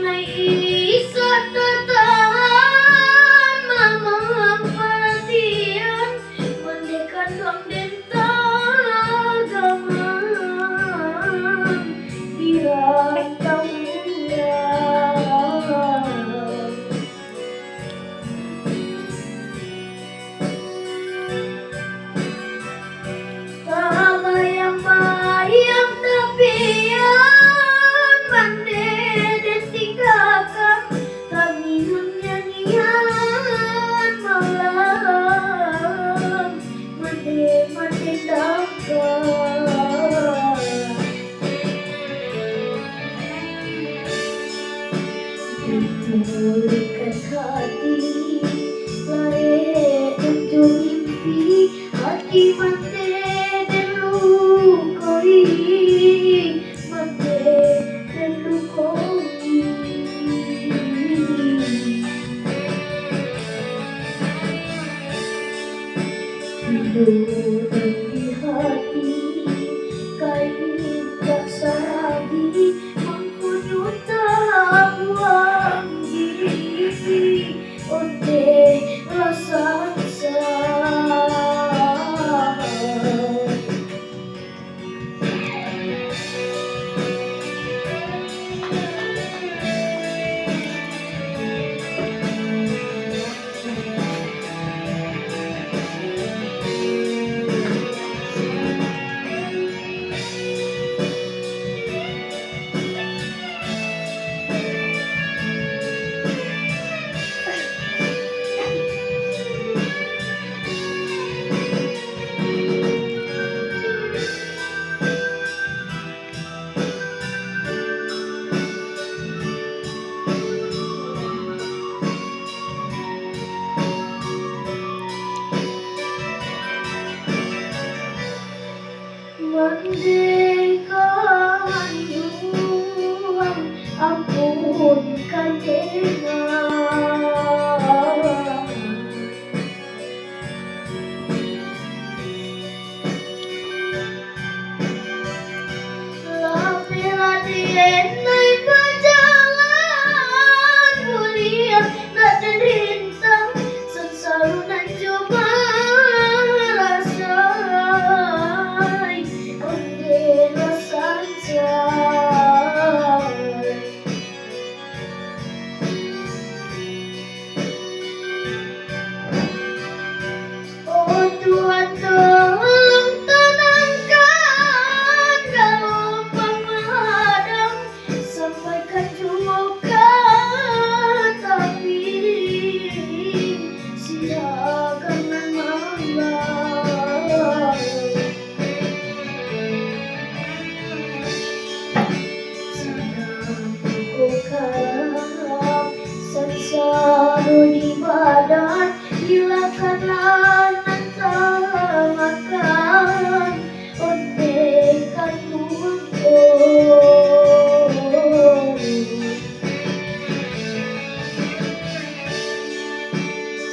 tunai bisa tertahan, mamang perhatian mendekat doang dental gamang biar bayang-bayang tepian mande dan tinggalkan kami nyanyian malam mande dangkal Menurutkan hati layak untuk mimpi hati mande dan lukoi mande dan lukoi hidup di hati kain tak sabi mengkunyut tak buang diri onde rasa Mendekatkan ruang ampunkan dengar Lapila dienai berjalan mulia nak derintang sensaru nan coba rasai onde rasancai Oh Tuhan tolong tenangkan gelombang menghadang sampaikan juga tapi silakan malam sedang sensaru di badan hilakanlah makan ondekan mumpung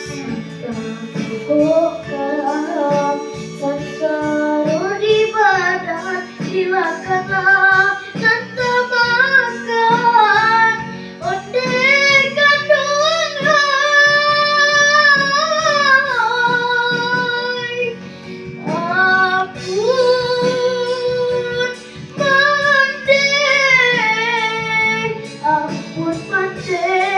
sedang sensaru di badan hilakanlah makan ondekan ampun mande